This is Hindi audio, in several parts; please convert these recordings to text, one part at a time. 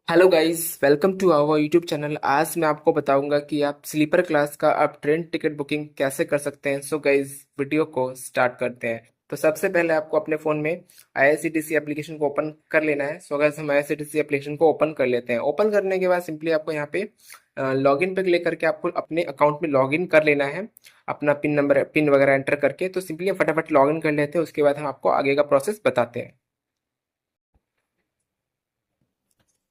Hello guys, welcome to our YouTube channel. आज मैं आपको बताऊंगा कि आप स्लीपर क्लास का आप ट्रेन टिकट बुकिंग कैसे कर सकते हैं। सो गाइस, वीडियो को स्टार्ट करते हैं। तो सबसे पहले आपको अपने फ़ोन में आईआरसीटीसी एप्लीकेशन को ओपन कर लेना है। सो गाइस, हम आईआरसीटीसी एप्लीकेशन को ओपन कर लेते हैं। ओपन करने के बाद सिंपली आपको यहाँ पे लॉगिन पे क्लिक करके आपको अपने अकाउंट में लॉगिन कर लेना है। अपना पिन नंबर पिन वगैरह एंटर करके तो सिंपली फटाफट लॉगिन कर लेते हैं। उसके बाद हम आपको आगे का प्रोसेस बताते हैं।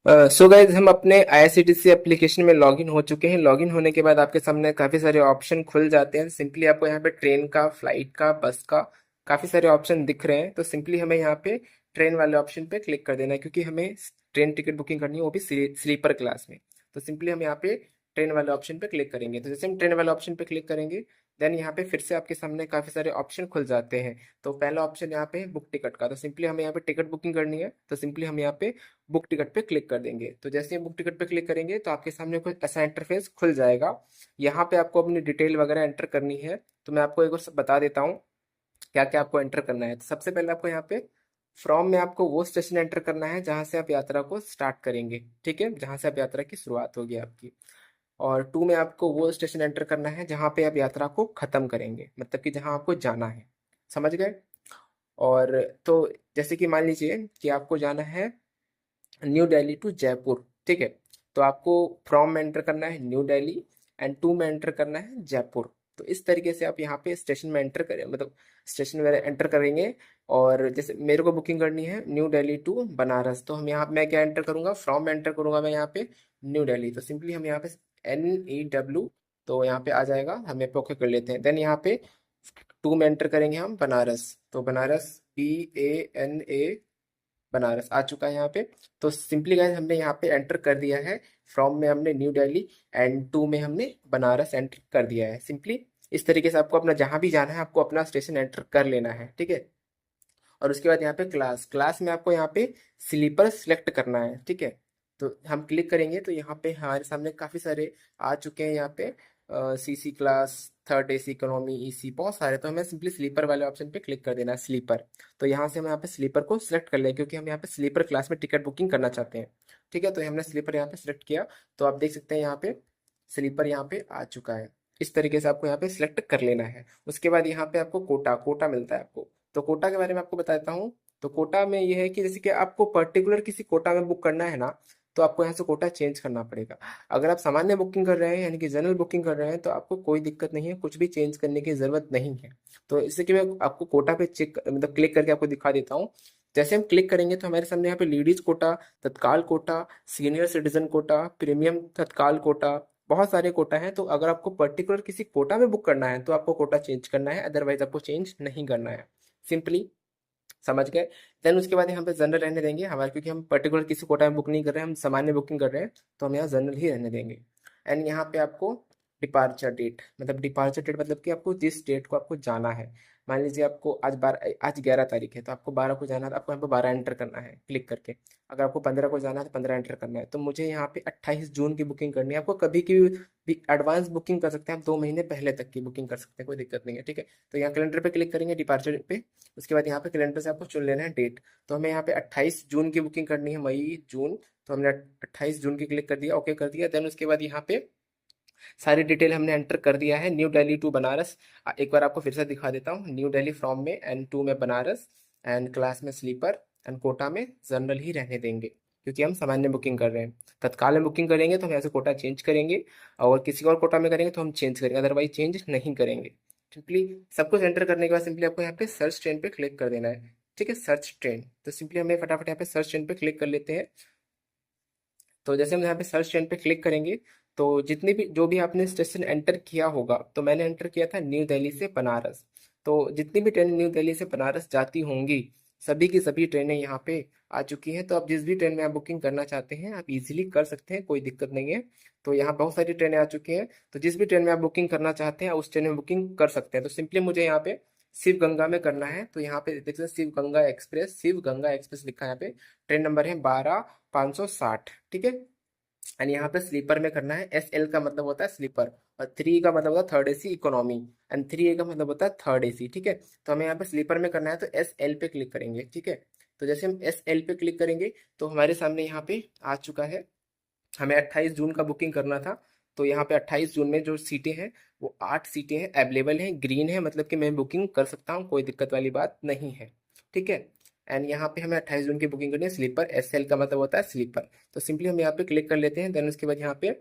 सो गाइज, हम अपने आईआरसीटीसी एप्लीकेशन में लॉगिन हो चुके हैं। लॉगिन होने के बाद आपके सामने काफ़ी सारे ऑप्शन खुल जाते हैं। सिंपली आपको यहाँ पे ट्रेन का, फ्लाइट का, बस का काफ़ी सारे ऑप्शन दिख रहे हैं। तो सिंपली हमें यहाँ पे ट्रेन वाले ऑप्शन पे क्लिक कर देना है, क्योंकि हमें ट्रेन टिकट बुकिंग करनी है, वो भी स्लीपर क्लास में। तो सिंपली हम यहाँ पे ट्रेन वाले ऑप्शन पे क्लिक करेंगे। तो जैसे हम ट्रेन वाले ऑप्शन पे क्लिक करेंगे, देन यहाँ पे फिर से आपके सामने काफ़ी सारे ऑप्शन खुल जाते हैं। तो पहला ऑप्शन यहाँ पे है बुक टिकट का। तो सिंपली हमें यहाँ पे टिकट बुकिंग करनी है। तो सिंपली हम यहाँ पे बुक टिकट पे क्लिक कर देंगे। तो जैसे ही बुक टिकट पे क्लिक करेंगे तो आपके सामने कुछ ऐसा इंटरफेस खुल जाएगा। यहाँ पे आपको अपनी डिटेल वगैरह एंटर करनी है। तो मैं आपको एक बार बता देता हूँ क्या क्या आपको एंटर करना है। तो सबसे पहले आपको यहाँ पे फ्रॉम में आपको वो स्टेशन एंटर करना है जहाँ से आप यात्रा को स्टार्ट करेंगे, ठीक है, जहाँ से आप यात्रा की शुरुआत होगी आपकी। और टू में आपको वो स्टेशन एंटर करना है जहाँ पे आप यात्रा को खत्म करेंगे, मतलब कि जहाँ आपको जाना है। समझ गए? और तो जैसे कि मान लीजिए कि आपको जाना है न्यू दिल्ली टू जयपुर, ठीक है। तो आपको फ्रॉम में एंटर करना है न्यू दिल्ली एंड टू में एंटर करना है जयपुर। तो इस तरीके से आप यहाँ पे स्टेशन में एंटर करें, मतलब स्टेशन में एंटर करेंगे। और जैसे मेरे को बुकिंग करनी है न्यू दिल्ली टू बनारस, तो हम यहाँ मैं क्या एंटर करूँगा, फ्रॉम में एंटर करूँगा मैं यहाँ पे न्यू दिल्ली। तो सिंपली हम यहाँ पे NEW, तो यहाँ पे आ जाएगा, हम यहाँ पे ओके कर लेते हैं। देन यहाँ पे टू में एंटर करेंगे हम बनारस, तो बनारस BANA, बनारस आ चुका है यहाँ पे। तो सिंपली गाइस, हमने यहाँ पे एंटर कर दिया है। फ्रॉम में हमने न्यू दिल्ली एंड टू में हमने बनारस एंटर कर दिया है। सिंपली इस तरीके से आपको अपना जहाँ भी जाना है आपको अपना स्टेशन एंटर कर लेना है, ठीक है। और उसके बाद यहाँ पे क्लास क्लास में आपको यहाँ पे स्लीपर सेलेक्ट करना है, ठीक है। तो हम क्लिक करेंगे तो यहाँ पे हमारे सामने काफ़ी सारे आ चुके हैं। यहाँ पे CC class, third AC, economy, EC, बहुत सारे। तो हमें सिंपली स्लीपर वाले ऑप्शन पे क्लिक कर देना है, स्लीपर। तो यहाँ से हम यहाँ पे स्लीपर को सिलेक्ट कर लें, क्योंकि हम यहाँ पे स्लीपर क्लास में टिकट बुकिंग करना चाहते हैं, ठीक है। तो हमने स्लीपर यहाँ पे सिलेक्ट किया। तो आप देख सकते हैं यहाँ पे स्लीपर यहाँ पे आ चुका है। इस तरीके से आपको यहाँ पे सिलेक्ट कर लेना है। उसके बाद यहाँ पे आपको कोटा कोटा मिलता है आपको। तो कोटा के बारे में आपको बताता हूँ। तो कोटा में ये है कि जैसे कि आपको पर्टिकुलर किसी कोटा में बुक करना है ना, तो आपको यहाँ से कोटा चेंज करना पड़ेगा। अगर आप सामान्य बुकिंग कर रहे हैं, यानी कि जनरल बुकिंग कर रहे हैं, तो आपको कोई दिक्कत नहीं है, कुछ भी चेंज करने की ज़रूरत नहीं है। तो इससे कि मैं आपको कोटा पे चेक मतलब क्लिक करके आपको दिखा देता हूँ। जैसे हम क्लिक करेंगे तो हमारे सामने यहाँ पे ladies quota, Tatkal quota, senior citizen quota, premium Tatkal quota, बहुत सारे कोटा हैं। तो अगर आपको पर्टिकुलर किसी कोटा में बुक करना है तो आपको कोटा चेंज करना है, अदरवाइज आपको चेंज नहीं करना है। सिंपली समझ गए? देन उसके बाद यहाँ पे जनरल रहने देंगे हमारे, क्योंकि हम पर्टिकुलर किसी कोटा में बुक नहीं कर रहे हैं, हम सामान्य बुकिंग कर रहे हैं। तो हम यहाँ जनरल ही रहने देंगे। एंड यहाँ पे आपको डिपार्चर डेट, मतलब डिपार्चर डेट मतलब कि आपको जिस डेट को आपको जाना है। मान लीजिए आपको आज 11 तारीख है, तो आपको 12 को जाना है, तो आपको यहाँ पे 12 एंटर करना है क्लिक करके। अगर आपको 15 को जाना है तो 15 एंटर करना है। तो मुझे यहाँ पे 28 जून की बुकिंग करनी है। आपको कभी की भी एडवांस बुकिंग कर सकते हैं, आप 2 महीने पहले तक की बुकिंग कर सकते हैं, कोई दिक्कत नहीं है, ठीक है। तो यहाँ कैलेंडर पे क्लिक करेंगे, डिपार्चर पे। उसके बाद यहाँ पे कैलेंडर से आपको चुन लेना है डेट। तो हमें यहाँ पे 28 जून की बुकिंग करनी है, मई जून। तो हमने 28 जून की क्लिक कर दिया, ओके कर दिया। देन उसके बाद यहाँ पे सारी डिटेल हमने एंटर कर दिया है। न्यू दिल्ली टू बनारस, एक बार आपको फिर से दिखा देता हूँ। न्यू दिल्ली फ्रॉम में एंड टू में बनारस, एंड क्लास में स्लीपर, एंड कोटा में जनरल ही रहने देंगे, क्योंकि हम सामान्य बुकिंग कर रहे हैं। तत्काल में बुकिंग करेंगे तो हम यहाँ से कोटा चेंज करेंगे, और किसी और कोटा में करेंगे तो हम चेंज करेंगे, अदरवाइज चेंज नहीं करेंगे। सिंपली सब कुछ एंटर करने के बाद सिंपली आपको यहाँ पे सर्च ट्रेन पे क्लिक कर देना है, ठीक है, सर्च ट्रेन। तो सिंपली हमें फटाफट यहाँ पे सर्च ट्रेन पे क्लिक कर लेते हैं। तो जैसे हम यहाँ पे सर्च ट्रेन पे क्लिक करेंगे, तो जितने भी जो भी आपने स्टेशन एंटर किया होगा, तो मैंने एंटर किया था न्यू दिल्ली से बनारस। तो जितनी भी ट्रेन न्यू दिल्ली से बनारस जाती होंगी, सभी की सभी ट्रेनें यहाँ पे आ चुकी हैं। तो आप जिस भी ट्रेन में आप बुकिंग करना चाहते हैं आप इजीली कर सकते हैं, कोई दिक्कत नहीं है। तो यहाँ बहुत सारी ट्रेनें आ चुकी हैं। तो जिस भी ट्रेन में आप बुकिंग करना चाहते हैं उस ट्रेन में बुकिंग कर सकते हैं। तो सिंपली मुझे यहाँ पे शिव गंगा में करना है। तो यहाँ पे देख सकते हैं शिव गंगा एक्सप्रेस लिखा है यहाँ पे। ट्रेन नंबर है 12 560, ठीक है। एंड यहाँ पे स्लीपर में करना है। SL का मतलब होता है स्लीपर, और 3 का मतलब होता है third AC economy, and 3A का मतलब होता है थर्ड AC, ठीक है। तो हमें यहाँ पे स्लीपर में करना है, तो SL पे क्लिक करेंगे, ठीक है। तो जैसे हम SL पे क्लिक करेंगे तो हमारे सामने यहाँ पे आ चुका है। हमें 28 जून का बुकिंग करना था, तो यहाँ पे 28 जून में जो सीटें हैं वो 8 सीटें हैं, अवेलेबल हैं, ग्रीन है, मतलब कि मैं बुकिंग कर सकता हूँ, कोई दिक्कत वाली बात नहीं है। ठीक है। एंड यहाँ पे हमें 28 जून की बुकिंग करनी है स्लीपर, SL का मतलब होता है स्लीपर। तो सिंपली हम यहाँ पे क्लिक कर लेते हैं। देन उसके बाद यहाँ पे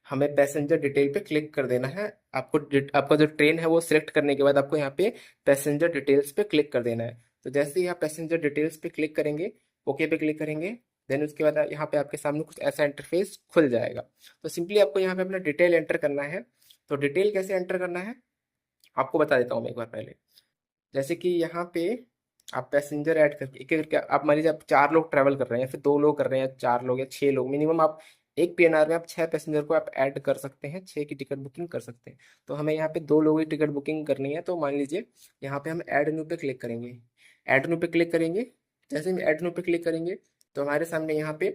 हमें पैसेंजर डिटेल पे क्लिक कर देना है। आपका जो ट्रेन है वो सिलेक्ट करने के बाद आपको यहाँ पे पैसेंजर डिटेल्स पे क्लिक कर देना है। तो जैसे ही आप पैसेंजर डिटेल्स पे क्लिक करेंगे, ओके पे क्लिक करेंगे, देन उसके बाद यहाँ पे आपके सामने कुछ ऐसा इंटरफेस खुल जाएगा। तो सिंपली आपको यहाँ पे अपना डिटेल एंटर करना है। तो डिटेल कैसे एंटर करना है आपको बता देता हूँ मैं एक बार पहले। जैसे कि यहाँ पे आप पैसेंजर ऐड करके एक एक करके आप मान लीजिए आप 4 लोग ट्रैवल कर रहे हैं या फिर 2 लोग कर रहे हैं, 4 लोग या 6 लोग, मिनिमम आप एक PNR में आप 6 पैसेंजर को आप ऐड कर सकते हैं, 6 की टिकट बुकिंग कर सकते हैं। तो हमें यहाँ पे 2 लोगों की टिकट बुकिंग करनी है, तो मान लीजिए यहाँ पे हम ऐड न्यू पे क्लिक करेंगे। ऐड न्यू पे क्लिक करेंगे, जैसे हम ऐड न्यू पे क्लिक करेंगे तो हमारे सामने यहाँ पे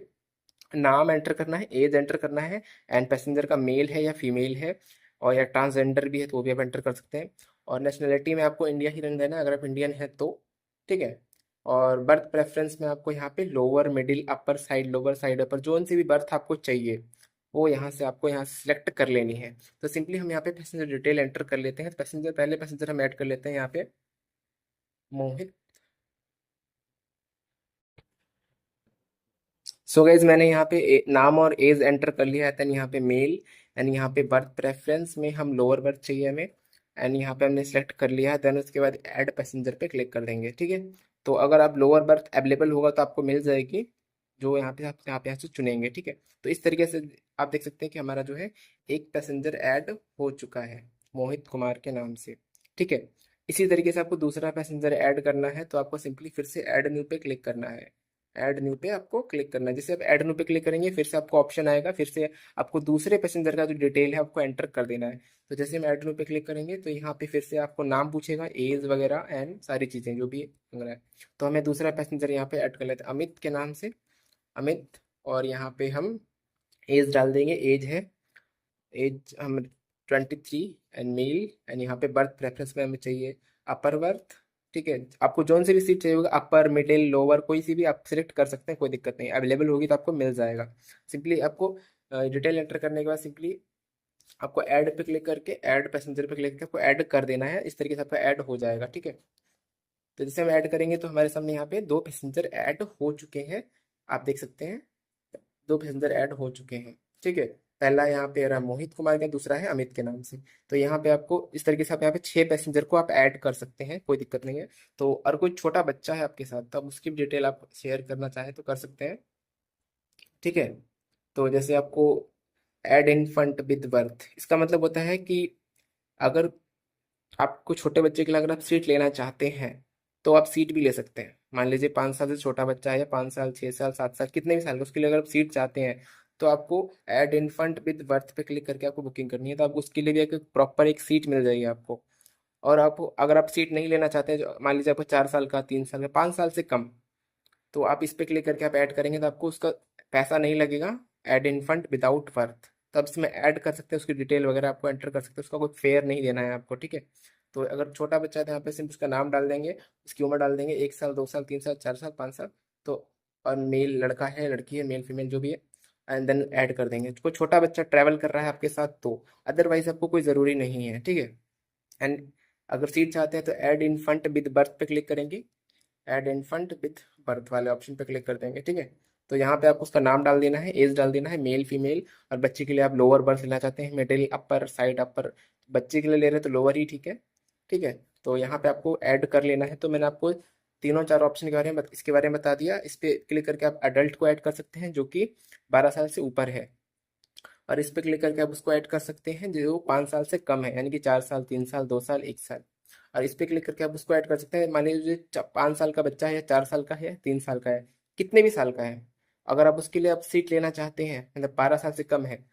नाम एंटर करना है, एज एंटर करना है, एंड पैसेंजर का मेल है या फीमेल है, और या ट्रांसजेंडर भी है तो वो भी आप एंटर कर सकते हैं। और नेशनलिटी में आपको इंडिया ही रहने देना है अगर आप इंडियन है तो। ठीक है। और बर्थ प्रेफरेंस में आपको यहाँ पे lower middle upper side lower side upper जो सी भी बर्थ आपको चाहिए वो यहाँ से आपको यहाँ सेलेक्ट कर लेनी है। तो सिंपली हम यहाँ पे पैसेंजर डिटेल एंटर कर लेते हैं। पैसेंजर पहले पैसेंजर हम ऐड कर लेते हैं यहाँ पे मोहित। सो गाइज मैंने यहाँ पे नाम और एज एंटर कर लिया है। देन यहाँ पे मेल, एंड यहाँ पे बर्थ प्रेफरेंस में हम लोअर बर्थ चाहिए हमें, एंड यहाँ पे हमने सेलेक्ट कर लिया है। देन उसके बाद ऐड पैसेंजर पे क्लिक कर देंगे। ठीक है। तो अगर आप लोअर बर्थ अवेलेबल होगा तो आपको मिल जाएगी, जो यहाँ पे आप यहाँ से चुनेंगे। ठीक है। तो इस तरीके से आप देख सकते हैं कि हमारा जो है एक पैसेंजर ऐड हो चुका है मोहित कुमार के नाम से। ठीक है। इसी तरीके से आपको दूसरा पैसेंजर ऐड करना है तो आपको सिंपली फिर से ऐड न्यू पे क्लिक करना है। ऐड न्यू पे आपको क्लिक करना है। जैसे आप ऐड न्यू पे क्लिक करेंगे फिर से आपको ऑप्शन आएगा, फिर से आपको दूसरे पैसेंजर का जो डिटेल है आपको एंटर कर देना है। तो जैसे हम ऐड न्यू पे क्लिक करेंगे तो यहाँ पे फिर से आपको नाम पूछेगा, एज वगैरह एंड सारी चीज़ें जो भी वगैरह है। तो हमें दूसरा पैसेंजर यहाँ पे ऐड कर लेते हैं अमित के नाम से, अमित। और यहाँ पे हम एज डाल देंगे, एज है, एज हम 23 एंड मेल, एंड यहाँ पे बर्थ प्रेफरेंस में हमें चाहिए अपर बर्थ। ठीक है। आपको जोन से भी सीट चाहिए होगा, अपर मिडिल लोअर कोई सी भी आप सिलेक्ट कर सकते हैं, कोई दिक्कत नहीं, अवेलेबल होगी तो आपको मिल जाएगा। सिंपली आपको डिटेल एंटर करने के बाद सिंपली आपको ऐड पे क्लिक करके ऐड पैसेंजर पे क्लिक करके आपको ऐड कर देना है। इस तरीके से आपका ऐड हो जाएगा। ठीक है। तो जैसे हम ऐड करेंगे तो हमारे सामने यहाँ पे 2 पैसेंजर ऐड हो चुके हैं, आप देख सकते हैं 2 पैसेंजर ऐड हो चुके हैं। ठीक है। पहला यहाँ पे रहा मोहित कुमार का, दूसरा है अमित के नाम से। तो यहाँ पे आपको इस तरीके से आप यहाँ पे 6 पैसेंजर को आप ऐड कर सकते हैं, कोई दिक्कत नहीं है। तो और कोई छोटा बच्चा है आपके साथ तो आप उसकी भी डिटेल आप शेयर करना चाहें तो कर सकते हैं। ठीक है। तो जैसे आपको ऐड इन्फंट विद बर्थ, इसका मतलब होता है कि अगर आपको छोटे बच्चे के लिए अगर आप सीट लेना चाहते हैं तो आप सीट भी ले सकते हैं। मान लीजिए 5 साल से छोटा बच्चा है, या 5 साल 6 साल 7 साल कितने भी साल का, उसके लिए अगर आप सीट चाहते हैं तो आपको ऐड इन्फंट विद बर्थ पे क्लिक करके आपको बुकिंग करनी है। तो आपको उसके लिए भी एक प्रॉपर एक सीट मिल जाएगी आपको। और आप अगर आप सीट नहीं लेना चाहते हैं, मान लीजिए आपको 4 साल का, 3 साल का, 5 साल से कम, तो आप इस पे क्लिक करके आप ऐड करेंगे तो आपको उसका पैसा नहीं लगेगा, ऐड इन्फंट विदाउट बर्थ। तो आप इसमें ऐड कर सकते हैं, उसकी डिटेल वगैरह आपको एंटर कर सकते हैं, उसका कोई फेयर नहीं देना है आपको। ठीक है। तो अगर छोटा बच्चा है तो यहाँ पे सिर्फ उसका नाम डाल देंगे, उसकी उम्र डाल देंगे, 1 साल 2 साल 3 साल 4 साल 5 साल, तो और मेल लड़का है लड़की है मेल फीमेल जो भी है, एंड देन ऐड कर देंगे। कोई छोटा बच्चा ट्रैवल कर रहा है आपके साथ तो, अदरवाइज आपको कोई ज़रूरी नहीं है। ठीक है। एंड अगर सीट चाहते हैं तो ऐड इन्फंट विद बर्थ पे क्लिक करेंगे, ऐड इन्फंट विथ बर्थ वाले ऑप्शन पे क्लिक कर देंगे। ठीक है। तो यहाँ पे आपको उसका नाम डाल देना है, एज डाल देना है, मेल फीमेल, और बच्चे के लिए आप लोअर बर्थ लेना चाहते हैं, मिडिल अपर साइड अपर, बच्चे के लिए ले रहे हैं तो लोअर ही ठीक है। ठीक है। तो यहाँ पे आपको ऐड कर लेना है। तो मैंने आपको तीनों चार ऑप्शन के बारे में इसके बारे में बता दिया। इस पे क्लिक करके आप अडल्ट को ऐड कर सकते हैं जो कि 12 साल से ऊपर है, और इस पे क्लिक करके आप उसको ऐड कर सकते हैं जो 5 साल से कम है, यानी कि 4 साल 3 साल 2 साल 1 साल। और इस पे क्लिक करके आप उसको ऐड कर सकते हैं। मान लीजिए 5 साल का बच्चा है, या 4 साल का है, 3 साल का है, कितने भी साल का है, अगर आप उसके लिए आप सीट लेना चाहते हैं, मतलब 12 साल से कम है,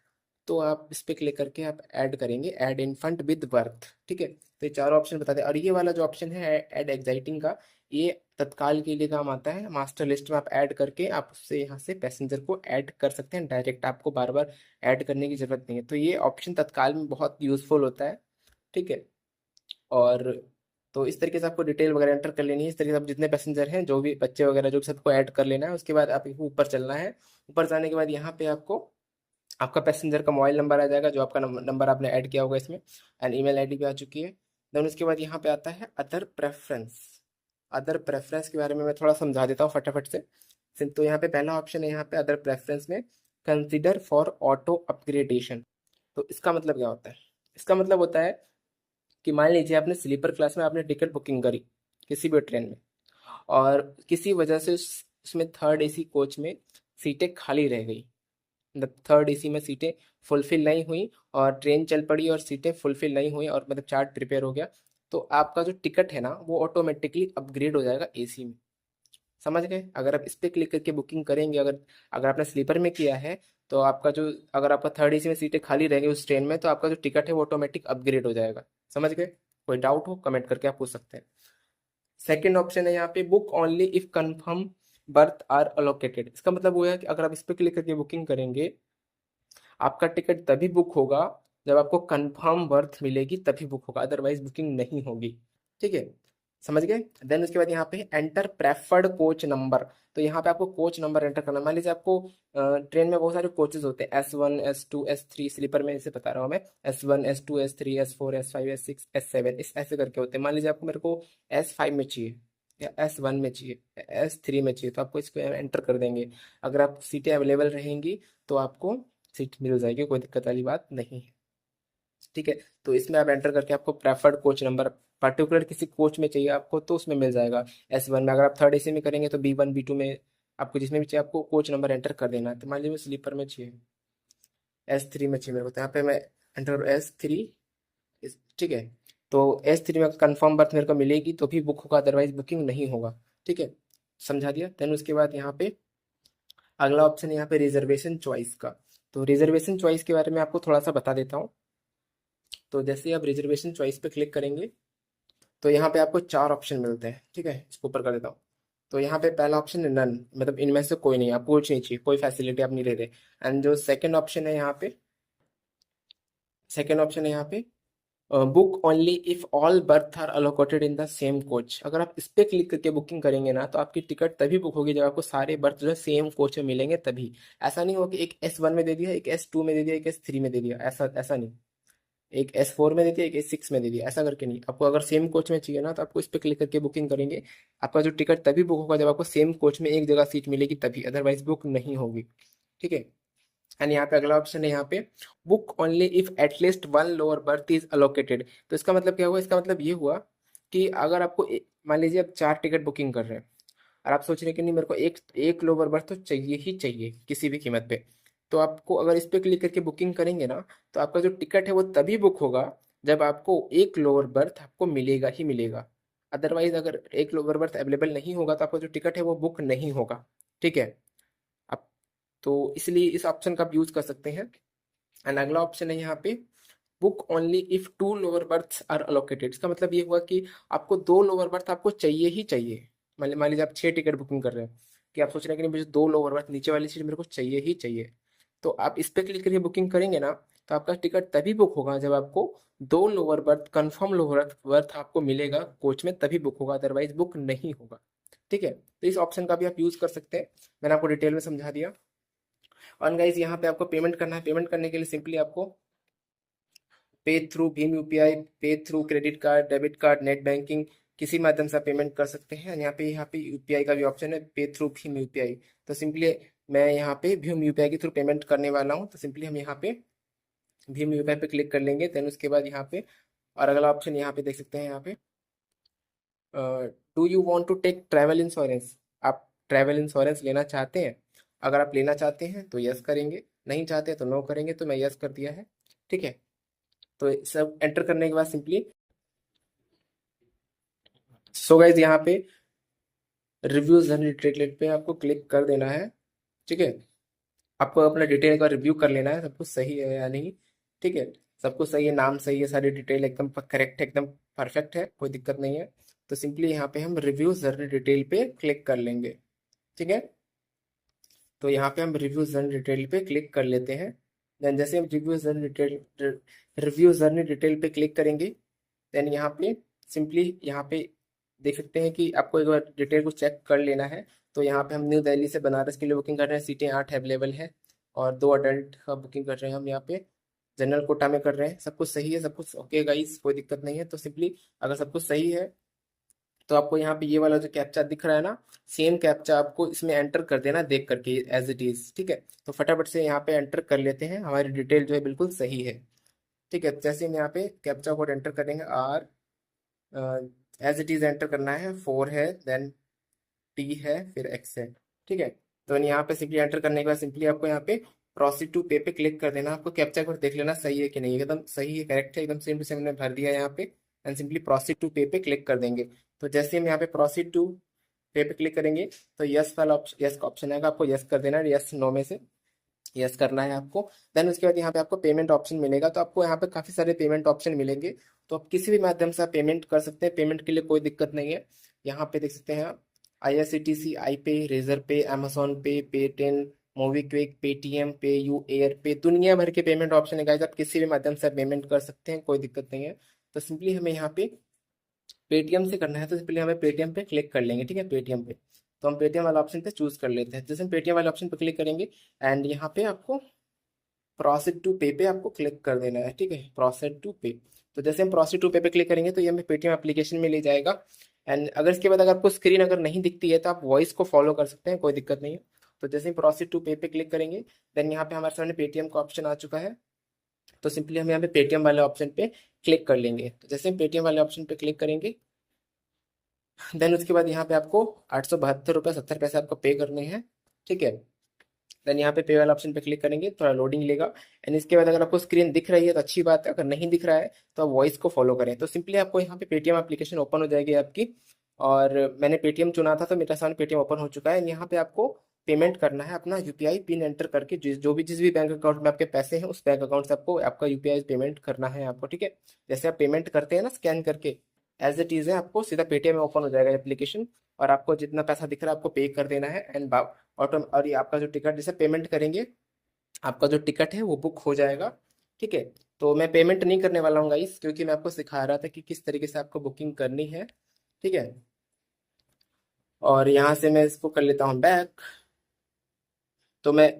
तो आप इस पे क्लिक करके आप ऐड करेंगे, ऐड इन्फंट विद बर्थ। ठीक है। तो ये चारों ऑप्शन बता दें। और ये वाला जो ऑप्शन है ऐड एग्जाइटिंग का, ये तत्काल के लिए काम आता है। मास्टर लिस्ट में आप ऐड करके आप उससे यहाँ से पैसेंजर को ऐड कर सकते हैं डायरेक्ट, आपको बार बार ऐड करने की जरूरत नहीं है। तो ये ऑप्शन तत्काल में बहुत यूजफुल होता है। ठीक है। और तो इस तरीके से आपको डिटेल वगैरह एंटर कर लेनी है। इस तरीके से आप जितने पैसेंजर हैं, जो भी बच्चे वगैरह, जो भी सबको ऐड कर लेना है। उसके बाद आपको ऊपर चलना है। ऊपर जाने के बाद यहाँ पे आपको आपका पैसेंजर का मोबाइल नंबर आ जाएगा, जो आपका नंबर आपने ऐड किया होगा इसमें, एंड ईमेल आईडी भी आ चुकी है। देन उसके बाद यहाँ पे आता है अदर प्रेफरेंस। अदर प्रेफरेंस के बारे में मैं थोड़ा समझा देता हूँ फटाफट से। तो यहाँ पे पहला ऑप्शन है, यहाँ पे अदर प्रेफरेंस में कंसिडर फॉर ऑटो अपग्रेडेशन। तो इसका मतलब क्या होता है? इसका मतलब होता है कि मान लीजिए आपने स्लीपर क्लास में आपने टिकट बुकिंग करी किसी भी ट्रेन में, और किसी वजह से उसमें थर्ड एसी कोच में सीटें खाली रह गई, मतलब थर्ड एसी में सीटें फुलफिल नहीं हुई, और ट्रेन चल पड़ी और सीटें फुलफिल नहीं हुई, और मतलब चार्ट प्रिपेयर हो गया, तो आपका जो टिकट है ना वो ऑटोमेटिकली अपग्रेड हो जाएगा एसी में। समझ गए? अगर आप इस पे क्लिक करके बुकिंग करेंगे, अगर अगर आपने स्लीपर में किया है, तो आपका जो, अगर आपका थर्ड एसी में सीटें खाली रहेंगी उस ट्रेन में, तो आपका जो टिकट है वो ऑटोमेटिक अपग्रेड हो जाएगा। समझ गए? कोई डाउट हो कमेंट करके आप पूछ सकते हैं। सेकंड ऑप्शन है यहाँ पे book only if confirm berth are allocated. इसका मतलब वो है कि अगर आप इस पे क्लिक करके बुकिंग करेंगे, आपका टिकट तभी बुक होगा जब आपको कंफर्म बर्थ मिलेगी, तभी बुक होगा, अदरवाइज बुकिंग नहीं होगी। ठीक है, समझ गए? देन उसके बाद यहाँ पे एंटर प्रेफर्ड कोच नंबर। तो यहाँ पे आपको कोच नंबर एंटर करना है। मान लीजिए आपको ट्रेन में बहुत सारे कोचेज होते हैं, S1 S2 S3, स्लीपर में इसे बता रहा हूँ मैं, S1 S2 S3 S4 S5 S6 S7, इस ऐसे करके होते हैं। मान लीजिए आपको, मेरे को S5 में चाहिए, या S1 में चाहिए, S3 में चाहिए, तो आपको इसको एंटर कर देंगे। अगर आप सीटें अवेलेबल रहेंगी तो आपको सीट मिल जाएगी, कोई दिक्कत वाली बात नहीं है। ठीक है, तो इसमें आप एंटर करके आपको प्रेफर्ड कोच नंबर, पर्टिकुलर किसी कोच में चाहिए आपको तो उसमें मिल जाएगा। S1 में, अगर आप थर्ड एसी में करेंगे तो B1 B2 में, आपको जिसमें भी चाहिए आपको कोच नंबर एंटर कर देना है। तो मान लीजिए स्लीपर में चाहिए, S3 में चाहिए मेरे को, तो यहाँ पे मैं एंटर S3। ठीक है, तो S3 में कंफर्म बर्थ मेरे को मिलेगी तो भी बुक होगा, अदरवाइज बुकिंग नहीं होगा। ठीक है, समझा दिया। देन उसके बाद यहाँ पे अगला ऑप्शन है यहाँ पे रिजर्वेशन चॉइस का। तो रिजर्वेशन चॉइस के बारे में आपको थोड़ा सा बता देता हूँ। तो जैसे ही आप रिजर्वेशन चॉइस पे क्लिक करेंगे, तो यहाँ पे आपको चार ऑप्शन मिलते हैं। ठीक है, इसको ऊपर कर देता हूँ। तो यहाँ पे पहला ऑप्शन है नन, मतलब इनमें से कोई नहीं, आपको कुछ नहीं चाहिए, कोई फैसिलिटी आप नहीं ले रहे। एंड जो सेकंड ऑप्शन है यहाँ पे, सेकंड ऑप्शन है यहाँ पे book only if all berth are allocated in the same coach. अगर आप इस पे क्लिक करके बुकिंग करेंगे ना, तो आपकी टिकट तभी बुक होगी जब आपको सारे बर्थ जो है सेम कोच में मिलेंगे तभी। ऐसा नहीं होगा कि एक S1 में दे दिया, एक S2 में दे दिया, एक S3 में दे दिया, ऐसा ऐसा नहीं। एक S4 में दे दिया, एक S6 में दे दिया, ऐसा करके नहीं। आपको अगर सेम कोच में चाहिए ना, तो आपको इस पे क्लिक करके बुकिंग करेंगे। आपका जो टिकट तभी बुक होगा जब आपको सेम कोच में एक जगह सीट मिलेगी तभी, अदरवाइज बुक नहीं होगी। ठीक है, एंड यहाँ पे अगला ऑप्शन है यहाँ पे book only if at least one lower berth is allocated. तो इसका मतलब क्या हुआ? इसका मतलब ये हुआ कि अगर आपको मान लीजिए आप चार टिकट बुकिंग कर रहे हैं, और आप सोच रहे हैं कि नहीं, मेरे को एक एक लोअर बर्थ तो चाहिए ही चाहिए किसी भी कीमत पे, तो आपको अगर इस पे क्लिक करके बुकिंग करेंगे ना, तो आपका जो टिकट है वो तभी बुक होगा जब आपको एक लोअर बर्थ आपको मिलेगा ही मिलेगा। अदरवाइज अगर एक लोअर बर्थ अवेलेबल नहीं होगा तो आपका जो टिकट है वो बुक नहीं होगा। ठीक है, आप, तो इसलिए इस ऑप्शन का आप यूज कर सकते हैं। एंड अगला ऑप्शन है यहाँ पे book only if two lower berths are allocated. इसका मतलब ये हुआ कि आपको दो लोअर बर्थ आपको चाहिए ही चाहिए। मान लीजिए आप छह टिकट बुकिंग कर रहे हैं, कि आप सोच रहे हैं कि नहीं, मुझे दो लोअर बर्थ नीचे वाली सीट मेरे को चाहिए ही चाहिए, तो आप इस पे क्लिक करके बुकिंग करेंगे ना, तो आपका टिकट तभी बुक होगा जब आपको दो lower berth, confirm lower berth आपको मिलेगा कोच में, तभी बुक होगा, अदरवाइज बुक नहीं होगा। ठीक है, तो इस ऑप्शन का भी आप यूज कर सकते हैं, मैंने आपको डिटेल में समझा दिया। और गाइज यहाँ पे आपको पेमेंट करना है। पेमेंट करने के लिए सिंपली आपको पे थ्रू भीम यूपीआई, पे through credit card, debit card, net banking, किसी माध्यम से आप पेमेंट कर सकते हैं। यहाँ पे यूपीआई का भी ऑप्शन है, पे थ्रू भीम यूपीआई। तो सिंपली मैं यहाँ पे भीम यूपीआई के थ्रू पेमेंट करने वाला हूँ, तो सिंपली हम यहाँ पे भीम यूपीआई पे क्लिक कर लेंगे। देन उसके बाद यहाँ पे, और अगला ऑप्शन यहाँ पे देख सकते हैं, यहाँ पे do you want to take travel insurance. आप ट्रैवल इंश्योरेंस लेना चाहते हैं? अगर आप लेना चाहते हैं तो यस करेंगे, नहीं चाहते तो नो करेंगे, तो मैं यस कर दिया है। ठीक है, तो सब एंटर करने के बाद सिंपली, सो गाइज यहाँ पे रिव्यूज एंड डिटेल पे आपको क्लिक कर देना है। ठीक है, आपको अपना डिटेल का रिव्यू कर लेना है, सब कुछ सही है या नहीं। ठीक है, सब कुछ सही है, नाम सही है, सारी डिटेल एकदम करेक्ट है, एकदम परफेक्ट है, कोई दिक्कत नहीं है। तो सिंपली यहाँ पे हम रिव्यूज एंड डिटेल पे क्लिक कर लेंगे। ठीक है, तो यहाँ पे हम रिव्यूज एंड डिटेल पे क्लिक कर लेते हैं। देन जैसे हम रिव्यूज एंड डिटेल पे क्लिक करेंगे, देन यहाँ पे सिंपली यहाँ पे देख सकते हैं कि आपको एक बार डिटेल को चेक कर लेना है। तो यहाँ पे हम न्यू दिल्ली से बनारस के लिए बुकिंग कर रहे हैं, सीटें 8 अवेलेबल है और 2 अडल्ट का बुकिंग कर रहे हैं हम यहाँ पे, जनरल कोटा में कर रहे हैं। सब कुछ सही है, सब कुछ ओके गाइस, कोई दिक्कत नहीं है। तो सिंपली अगर सब कुछ सही है तो आपको यहाँ पे ये वाला जो कैप्चा दिख रहा है ना, सेम कैप्चा आपको इसमें एंटर कर देना देख करके एज इट इज, ठीक है। तो फटाफट से यहाँ पे एंटर कर लेते हैं, हमारी डिटेल जो है बिल्कुल सही है, ठीक है। जैसे हम यहाँ पे कैप्चा कोड एंटर करेंगे, or as it is enter करना है, 4 है, देन टी है, फिर एक्स है, ठीक है। तो यहाँ पे सिंपली एंटर करने के बाद सिंपली आपको यहाँ पे प्रोसीड टू पे क्लिक कर देना। आपको कैप्चा कोड देख लेना सही है कि नहीं, एकदम सही है, करेक्ट है, एकदम सेम टू सेम हमने भर दिया है यहाँ पे। एंड सिंपली प्रोसीड टू पे क्लिक कर देंगे। तो जैसे हम यहाँ पे प्रोसीड टू पे क्लिक करेंगे तो यस वाला ऑप्शन, यस का ऑप्शन आएगा, आपको यस कर देना है, यस नो में से यस करना है आपको। देन उसके बाद यहाँ पे आपको पेमेंट ऑप्शन मिलेगा। तो आपको यहाँ पे काफ़ी सारे पेमेंट ऑप्शन मिलेंगे, तो आप किसी भी माध्यम से आप पेमेंट कर सकते हैं, पेमेंट के लिए कोई दिक्कत नहीं है। यहाँ पे देख सकते हैं आप IRCTC, आई पे, रेजर पे, अमेजोन पे, पेटीएम, मोबीक्विक, पेटीएम पे, यू एयर पे, दुनिया भर के पेमेंट ऑप्शन है गाइस, आप किसी भी माध्यम से पेमेंट कर सकते हैं, कोई दिक्कत नहीं है। तो सिंपली हमें यहाँ पे पेटीएम से करना है, तो सिंपली हमें पेटीएम पे क्लिक कर लेंगे, ठीक है। पेटीएम पे तो हम पेटीएम वाला ऑप्शन पे चूज कर लेते हैं। जैसे हम पेटीएम वाले ऑप्शन पे क्लिक करेंगे एंड यहाँ पे आपको प्रोसीड टू पे आपको क्लिक कर देना है, ठीक है, प्रोसीड टू पे। तो जैसे हम प्रोसीड टू पे क्लिक करेंगे तो ये हमें पेटीएम एप्लीकेशन में ले जाएगा। एंड अगर इसके बाद अगर आपको स्क्रीन अगर नहीं दिखती है तो आप वॉइस को फॉलो कर सकते हैं, कोई दिक्कत नहीं है। तो जैसे हम प्रोसीड टू पे क्लिक करेंगे देन यहाँ पे हमारे सामने पेटीएम का ऑप्शन आ चुका है। तो सिंपली हम यहाँ पे पेटीएम वाले ऑप्शन पे क्लिक कर लेंगे। तो जैसे हम पेटीएम वाले ऑप्शन पे क्लिक करेंगे देन उसके बाद यहाँ पे आपको 872 रुपये 70 पैसे आपको पे करने हैं, ठीक है। देन यहाँ पे वाला ऑप्शन पे क्लिक करेंगे, थोड़ा लोडिंग लेगा। एंड इसके बाद अगर आपको स्क्रीन दिख रही है तो अच्छी बात है, अगर नहीं दिख रहा है तो आप वॉइस को फॉलो करें। तो सिंपली आपको यहाँ पे पेटीएम एप्लीकेशन ओपन हो जाएगी आपकी, और मैंने पेटीएम चुना था तो मेरे सामने पेटीएम ओपन हो चुका है। यहाँ पे आपको पेमेंट करना है अपना यूपीआई पिन एंटर करके, जिस भी बैंक अकाउंट में आपके पैसे हैं उस बैंक अकाउंट से आपको आपका यूपीआई पेमेंट करना है आपको, ठीक है। जैसे आप पेमेंट करते हैं ना स्कैन करके, एज इट इज है, आपको सीधा पेटीएम में ओपन हो जाएगा एप्लीकेशन, और आपको जितना पैसा दिख रहा है आपको पे कर देना है। एंड ऑटो, और ये आपका जो टिकट जैसे पेमेंट करेंगे आपका जो टिकट है वो बुक हो जाएगा, ठीक है। तो मैं पेमेंट नहीं करने वाला हूँ गाइस, क्योंकि मैं आपको सिखा रहा था कि किस तरीके से आपको बुकिंग करनी है, ठीक है। और यहाँ से मैं इसको कर लेता हूँ बैक। तो मैं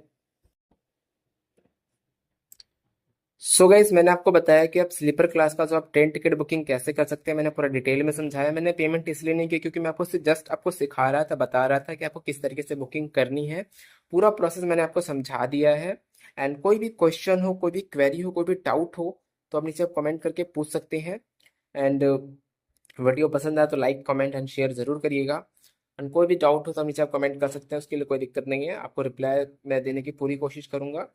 सो गाइस मैंने आपको बताया कि आप स्लीपर क्लास का जो आप ट्रेन टिकट बुकिंग कैसे कर सकते हैं, मैंने पूरा डिटेल में समझाया। मैंने पेमेंट इसलिए नहीं की क्योंकि मैं आपको जस्ट आपको सिखा रहा था, बता रहा था कि आपको किस तरीके से बुकिंग करनी है। पूरा प्रोसेस मैंने आपको समझा दिया है। एंड कोई भी क्वेश्चन हो, कोई भी क्वेरी हो, कोई भी डाउट हो तो आप नीचे कमेंट करके पूछ सकते हैं। एंड वीडियो पसंद आया तो लाइक कमेंट एंड शेयर जरूर करिएगा। एंड कोई भी डाउट हो तो आप नीचे आप कमेंट कर सकते हैं, उसके लिए कोई दिक्कत नहीं है, आपको रिप्लाई मैं देने की पूरी कोशिश करूंगा,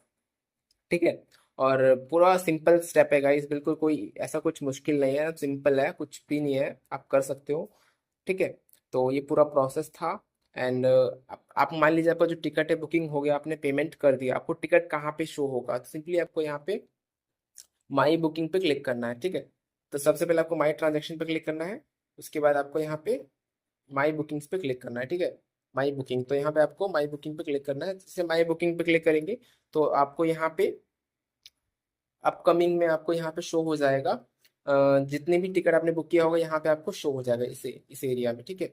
ठीक है। और पूरा सिंपल स्टेप है गाइस, बिल्कुल कोई ऐसा कुछ मुश्किल नहीं है, सिंपल है, कुछ भी नहीं है, आप कर सकते हो, ठीक है। तो ये पूरा प्रोसेस था। एंड आप मान लीजिए आपका जो टिकट है बुकिंग हो गया, आपने पेमेंट कर दिया, आपको टिकट कहाँ पे शो होगा, तो सिंपली आपको यहाँ पे माई बुकिंग पे क्लिक करना है, ठीक है। तो सबसे पहले आपको माई ट्रांजेक्शन पे क्लिक करना है, उसके बाद आपको यहाँ पे माई बुकिंग्स पे क्लिक करना है, ठीक है। माई बुकिंग, तो यहाँ पे आपको माई बुकिंग पे क्लिक करना है। जैसे माई बुकिंग पे क्लिक करेंगे तो आपको यहाँ पे अपकमिंग में आपको यहाँ पे शो हो जाएगा, जितने भी टिकट आपने बुक किया होगा यहाँ पे आपको शो हो जाएगा इस एरिया में, ठीक है।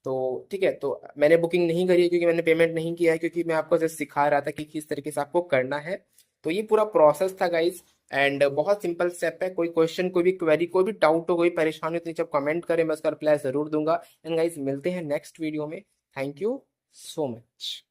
तो ठीक है, तो मैंने बुकिंग नहीं करी है क्योंकि मैंने पेमेंट नहीं किया है, क्योंकि मैं आपको जस्ट सिखा रहा था कि किस तरीके से आपको करना है। तो ये पूरा प्रोसेस था गाइज, एंड बहुत सिंपल स्टेप है। कोई क्वेश्चन, कोई भी क्वेरी, कोई भी डाउट हो, कोई परेशानी हो तो नीचे कमेंट करें, मैं उसका रिप्लाई जरूर दूंगा। एंड गाइज मिलते हैं नेक्स्ट वीडियो में। Thank you so much.